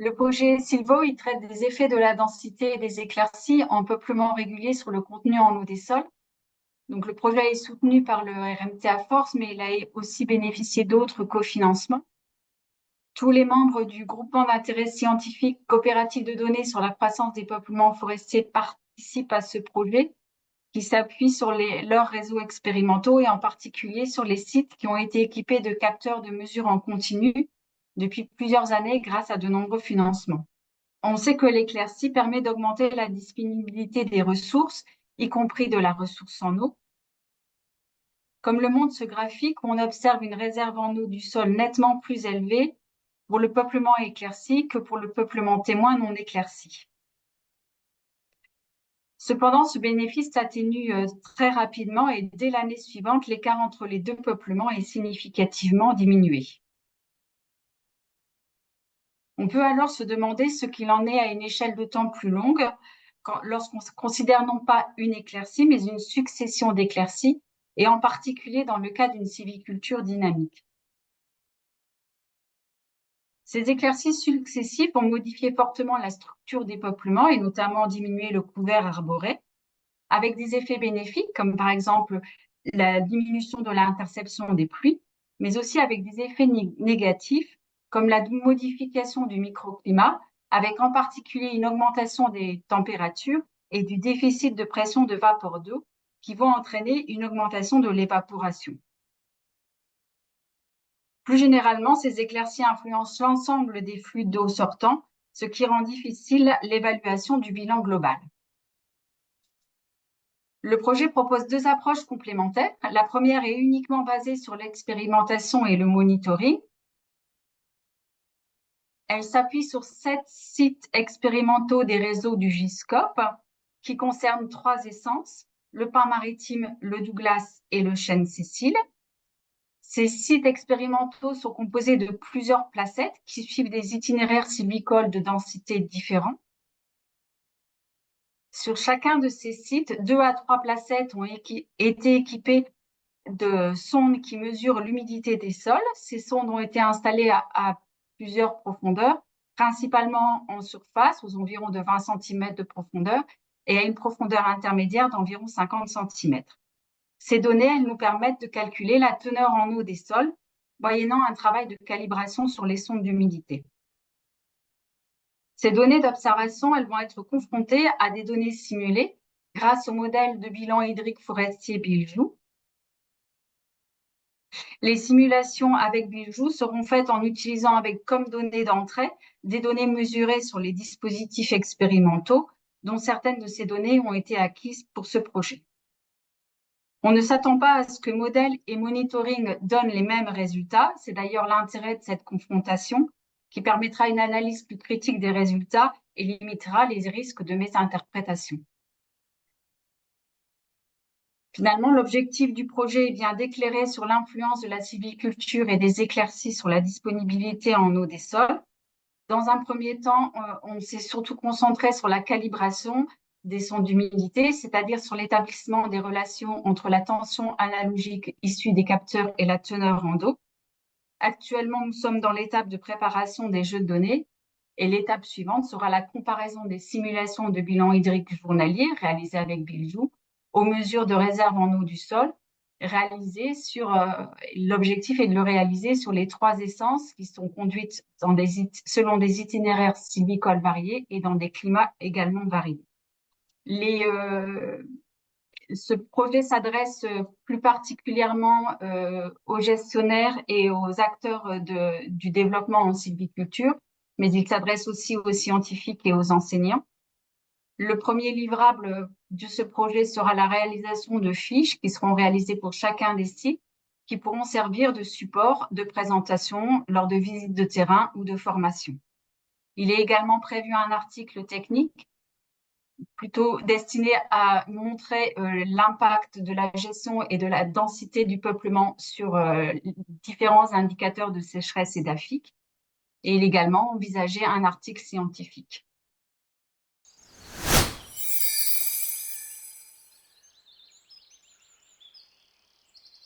Le projet Silvo, il traite des effets de la densité et des éclaircies en peuplement régulier sur le contenu en eau des sols. Donc, le projet est soutenu par le RMT à force, mais il a aussi bénéficié d'autres cofinancements. Tous les membres du groupement d'intérêt scientifique coopératif de données sur la croissance des peuplements forestiers participent à ce projet qui s'appuie sur leurs réseaux expérimentaux et en particulier sur les sites qui ont été équipés de capteurs de mesure en continu depuis plusieurs années grâce à de nombreux financements. On sait que l'éclaircie permet d'augmenter la disponibilité des ressources, y compris de la ressource en eau. Comme le montre ce graphique, on observe une réserve en eau du sol nettement plus élevée pour le peuplement éclairci que pour le peuplement témoin non éclairci. Cependant, ce bénéfice s'atténue très rapidement et dès l'année suivante, l'écart entre les deux peuplements est significativement diminué. On peut alors se demander ce qu'il en est à une échelle de temps plus longue, lorsqu'on considère non pas une éclaircie, mais une succession d'éclaircies, et en particulier dans le cas d'une sylviculture dynamique. Ces éclaircies successives ont modifié fortement la structure des peuplements et notamment diminué le couvert arboré, avec des effets bénéfiques, comme par exemple la diminution de l'interception des pluies, mais aussi avec des effets négatifs, comme la modification du microclimat, avec en particulier une augmentation des températures et du déficit de pression de vapeur d'eau, qui vont entraîner une augmentation de l'évaporation. Plus généralement, ces éclaircies influencent l'ensemble des flux d'eau sortants, ce qui rend difficile l'évaluation du bilan global. Le projet propose deux approches complémentaires. La première est uniquement basée sur l'expérimentation et le monitoring. Elle s'appuie sur 7 sites expérimentaux des réseaux du GISCOP qui concernent 3 essences, le pin maritime, le Douglas et le chêne Cécile. Ces sites expérimentaux sont composés de plusieurs placettes qui suivent des itinéraires sylvicoles de densité différents. Sur chacun de ces sites, 2 à 3 placettes ont été équipées de sondes qui mesurent l'humidité des sols. Ces sondes ont été installées à plusieurs profondeurs, principalement en surface, aux environs de 20 cm de profondeur, et à une profondeur intermédiaire d'environ 50 cm. Ces données, elles nous permettent de calculer la teneur en eau des sols, moyennant un travail de calibration sur les sondes d'humidité. Ces données d'observation, elles vont être confrontées à des données simulées grâce au modèle de bilan hydrique forestier Biljou. Les simulations avec Biljou seront faites en utilisant avec comme données d'entrée des données mesurées sur les dispositifs expérimentaux, dont certaines de ces données ont été acquises pour ce projet. On ne s'attend pas à ce que modèle et monitoring donnent les mêmes résultats. C'est d'ailleurs l'intérêt de cette confrontation qui permettra une analyse plus critique des résultats et limitera les risques de mésinterprétation. Finalement, l'objectif du projet est bien d'éclairer sur l'influence de la sylviculture et des éclaircies sur la disponibilité en eau des sols. Dans un premier temps, on s'est surtout concentré sur la calibration des sondes d'humidité, c'est-à-dire sur l'établissement des relations entre la tension analogique issue des capteurs et la teneur en eau. Actuellement, nous sommes dans l'étape de préparation des jeux de données et l'étape suivante sera la comparaison des simulations de bilan hydrique journalier réalisées avec Biljou aux mesures de réserve en eau du sol réalisées sur l'objectif est de le réaliser sur les 3 essences qui sont conduites selon des itinéraires sylvicoles variés et dans des climats également variés. Ce projet s'adresse plus particulièrement aux gestionnaires et aux acteurs du développement en sylviculture, mais il s'adresse aussi aux scientifiques et aux enseignants. Le premier livrable de ce projet sera la réalisation de fiches qui seront réalisées pour chacun des sites, qui pourront servir de support de présentation lors de visites de terrain ou de formation. Il est également prévu un article technique plutôt destiné à montrer l'impact de la gestion et de la densité du peuplement sur différents indicateurs de sécheresse et d'AFIC. Et il est également envisagé un article scientifique.